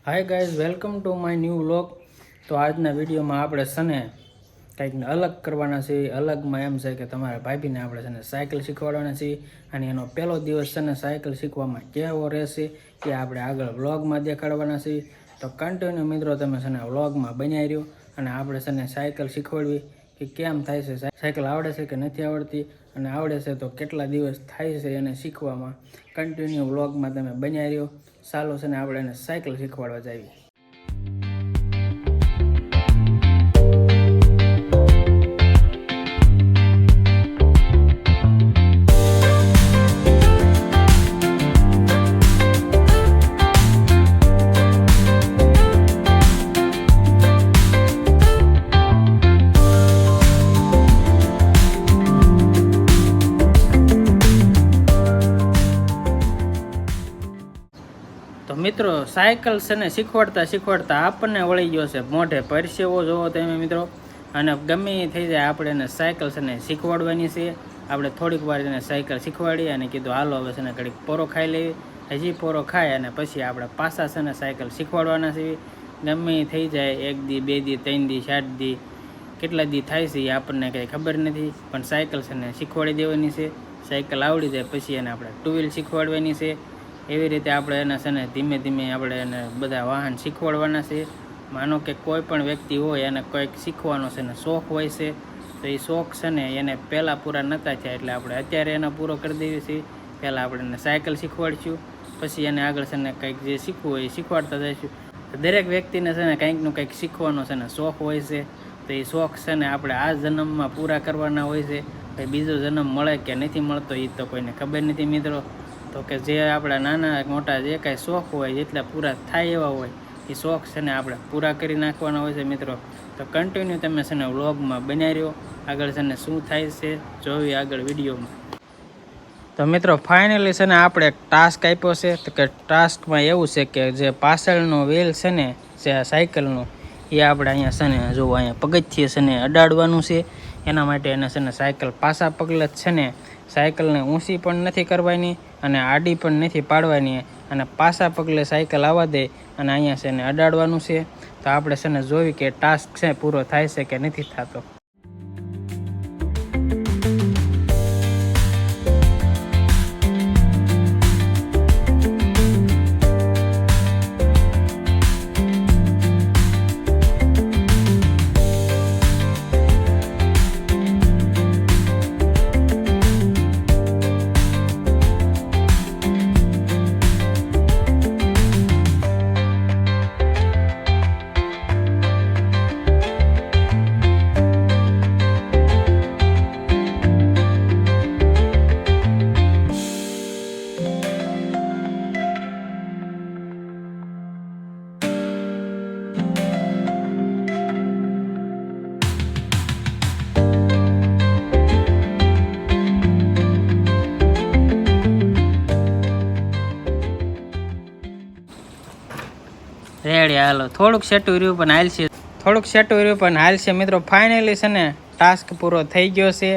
Hi guys, welcome to my new vlog. તો આજના વિડીયોમાં આપણે સને કંઈક અલગ કરવાના છીએ. અલગમાં એમ છે કે તમારા ભાભીને આપણે છે ને સાયકલ શીખવાડવાના છીએ અને એનો પહેલો દિવસ છે ને સાયકલ શીખવામાં કેવો રહેશે એ આપણે આગળ વ્લોગમાં દેખાડવાના છીએ. તો કન્ટિન્યુ મિત્રો તમે છે ને વ્લોગમાં બનાવી રહ્યો અને આપણે છે ને સાયકલ શીખવાડવી કે કેમ થાય છે, સાયકલ આવડે છે કે નથી આવડતી, અને આવડે છે તો કેટલા દિવસ થાય છે એને શીખવામાં. કન્ટિન્યુ વ્લોગમાં તમે બનાવી રહ્યો. ચાલો છે ને આપણે એને સાયકલ શીખવાડવા જઈએ. તો મિત્રો સાયકલ છે ને શીખવાડતા આપણને વળી ગયો છે મોઢે પરસેવો જોવો તમે મિત્રો. અને ગમે એ થઈ જાય આપણે એને સાયકલ છે ને શીખવાડવાની છે. આપણે થોડીક વાર એને સાયકલ શીખવાડીએ અને કીધું હાલો હવે છે ને ઘડીક પોરો ખાઈ લેવી. હજી પોરો ખાય અને પછી આપણે પાછા છે ને સાયકલ શીખવાડવાના છીએ. ગમે એ થઈ જાય 1 દી 2 દી 3 દી 7 દી કેટલા દી થાય છે એ આપણને કંઈ ખબર નથી, પણ સાયકલ છે ને શીખવાડી દેવાની છે. સાયકલ આવડી જાય પછી એને આપણે 2 વ્હીલ શીખવાડવાની છે. એવી રીતે આપણે એને છે ને ધીમે ધીમે આપણે એને બધા વાહન શીખવાડવાના છે. માનો કે કોઈ પણ વ્યક્તિ હોય એને કંઈક શીખવાનો છે ને શોખ હોય છે, તો એ શોખ છે ને એને પહેલાં પૂરા નહોતા થયા એટલે આપણે અત્યારે એને પૂરો કરી દેવી છીએ. પહેલાં આપણે એને સાયકલ શીખવાડીશું, પછી એને આગળ છે ને કંઈક જે શીખવું હોય એ શીખવાડતા જઈશું. દરેક વ્યક્તિને છે ને કંઈકનું કંઈક શીખવાનો છે ને શોખ હોય છે, તો એ શોખ છે ને આપણે આ જન્મમાં પૂરા કરવાના હોય છે. ભાઈ બીજો જન્મ મળે કે નથી મળતો એ તો કોઈને ખબર નથી મિત્રો. તો કે જે આપણા નાના મોટા જે કાંઈ શોખ હોય જેટલા પૂરા થાય એવા હોય એ શોખ છે ને આપણે પૂરા કરી નાખવાના હોય છે મિત્રો. તો કન્ટિન્યુ તમે છે ને વ્લોગમાં બનાવી રહ્યો. આગળ છે ને શું થાય છે જોવી આગળ વિડીયોમાં. તો મિત્રો ફાઇનલી છે ને આપણે એક ટાસ્ક આપ્યો છે. તો કે ટાસ્કમાં એવું છે કે જે પાછળનો વ્હીલ છે ને જે સાયકલનો એ આપણે અહીંયા છે ને જો અહીંયા પગથિયે છે ને અડાડવાનું છે. એના માટે એને છે ને સાયકલ પાછા પગલે જ છે ને સાયકલને ઊંચી પણ નથી કરવાની અને આડી પણ નથી પાડવાની, અને પાછા પગલે સાયકલ આવવા દે અને અહીંયા છે ને અડાડવાનું છે. તો આપણે છે ને જોઈ કે ટાસ્ક છે પૂરો થાય છે કે નથી થતો. રેડી, હાલો થોડુંક સેટું રહ્યું પણ હાલશે મિત્રો. ફાઇનલી છે ને ટાસ્ક પૂરો થઈ ગયો છે.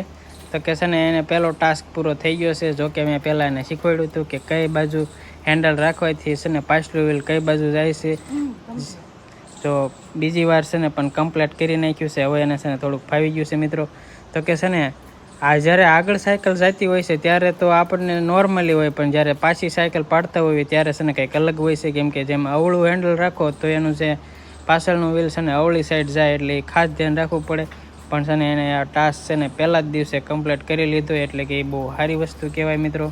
તો કે છે ને એને પહેલો ટાસ્ક પૂરો થઈ ગયો છે. જોકે મેં પહેલાં એને શીખવાડ્યું હતું કે કઈ બાજુ હેન્ડલ રાખવાથી છે ને પાછલું વ્હીલ કઈ બાજુ જાય છે. તો બીજી વાર છે ને પણ કમ્પ્લીટ કરી નાખ્યું છે. હવે એને છે ને થોડુંક ફાવી ગયું છે મિત્રો. તો કે છે ને આ જ્યારે આગળ સાયકલ જતી હોય છે ત્યારે તો આપણને નોર્મલી હોય, પણ જ્યારે પાછી સાયકલ પાડતા હોય ત્યારે છે ને કંઈક અલગ હોય છે. કેમ કે જેમ અવળું હેન્ડલ રાખો તો એનું જે પાછળનું વ્હીલ છે ને અવળી સાઈડ જાય એટલે એ ખાસ ધ્યાન રાખવું પડે. પણ છે ને એને આ ટાસ્ક છે ને પહેલા જ દિવસે કમ્પ્લીટ કરી લીધો એટલે કે એ બહુ સારી વસ્તુ કહેવાય મિત્રો.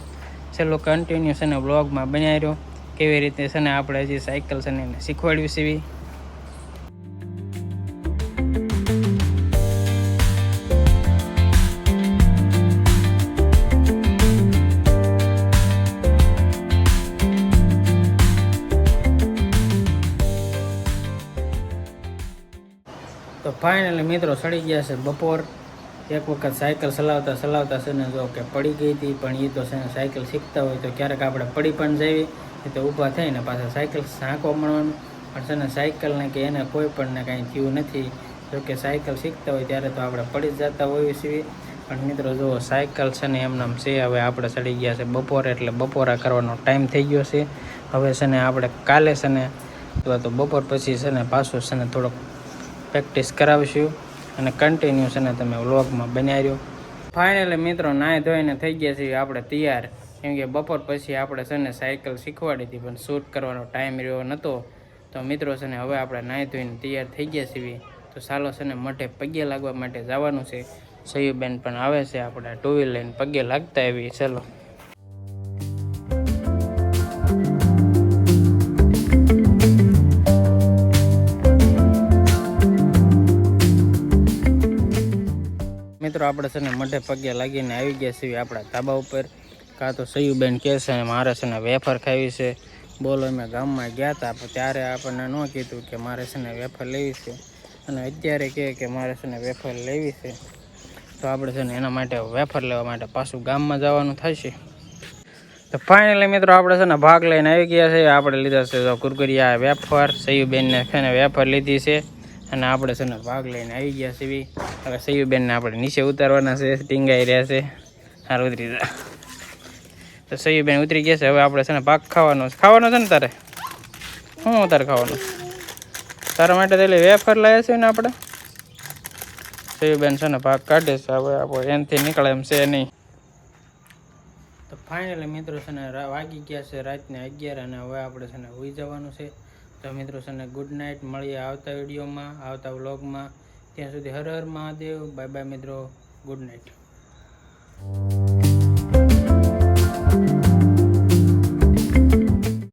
ચલો કન્ટિન્યુ છે ને બ્લોગમાં બનાવી રહ્યો કેવી રીતે છે ને આપણે હજી સાયકલ છે ને એને શીખવાડવી છે. તો ફાઇનલી મિત્રો સડી ગયા છે બપોર. એક વખત સાયકલ ચલાવતા છે ને જો કે પડી ગઈ હતી, પણ એ તો છે ને સાયકલ શીખતા હોય તો ક્યારેક આપણે પડી પણ જઈએ તો ઊભા થઈને પાછા સાયકલ હાંકવા મળવાનું. પણ છે ને સાયકલને કે એને કોઈ પણને કાંઈ થયું નથી. જો કે સાયકલ શીખતા હોય ત્યારે તો આપણે પડી જ જતા હોઈએ છીએ. પણ મિત્રો જુઓ સાયકલ છે ને એમનામ છે. હવે આપણે ચડી ગયા છે બપોરે એટલે બપોરા કરવાનો ટાઈમ થઈ ગયો છે. હવે છે ને આપણે કાલે છે ને અથવા તો બપોર પછી છે ને પાછું છે ને થોડોક પ્રેક્ટિસ કરાવીશું અને કન્ટિન્યુ છે ને તમે વ્લોગમાં બનાવી રહ્યો. ફાઇનલી મિત્રો નાહી ધોઈને થઈ ગયા છીએ આપણે તૈયાર, કેમ કે બપોર પછી આપણે છે ને સાયકલ શીખવાડી હતી પણ શૂટ કરવાનો ટાઈમ રહ્યો નહોતો. તો મિત્રો છે ને હવે આપણે નાહી ધોઈને તૈયાર થઈ ગયા છીએ. તો ચાલો છે ને મઢે પગે લાગવા માટે જવાનું છે. સયુબેન પણ આવે છે, આપણે ટુ વ્હીલ લઈને પગે લાગતા આવી. ચાલો મિત્રો આપણે છે ને મઢે પગે લાગીને આવી ગયા છીએ આપણા ધાબા ઉપર. કાં તો સયુબેન કહે છે ને મારે છે ને વેફર ખાવી છે. બોલો અમે ગામમાં ગયા હતા ત્યારે આપણને ન કીધું કે મારે છે ને વેફર લેવી છે, અને અત્યારે કહે કે મારે છે ને વેફર લેવી છે. તો આપણે છે ને એના માટે વેફર લેવા માટે પાછું ગામમાં જવાનું થશે. તો ફાઇનલી મિત્રો આપણે છે ને ભાગ લઈને આવી ગયા છે. આપણે લીધા છે કુરકુરિયા વેફર, સયુબેનને છે ને વેફર લીધી છે, અને આપણે છે ને ભાગ લઈને આવી ગયા છીએ. હવે સયુબેનને આપણે નીચે ઉતારવાના છે, ટીંગાઈ રહ્યા છે. હાર ઉતરી જા. તો સયુબેન ઉતરી ગયા છે. હવે આપણે છે ને પાક ખાવાનો છે ને તારે શું તારે ખાવાનું? તારા માટે તો વેફર લાવ્યા છે ને આપણે. સયુબેન છે ને પાક કાઢે છે. હવે આપણે એનાથી નીકળે એમ છે નહીં. તો ફાઇનલી મિત્રો છે ને વાગી ગયા છે રાતના 11, અને હવે આપણે છે ને હોઈ જવાનું છે. તો મિત્રો છે ને ગુડ નાઇટ, મળીએ આવતા વિડીયોમાં, આવતા વ્લોગમાં. ત્યાં સુધી હર હર મહાદેવ. બાય બાય મિત્રો, ગુડ નાઇટ.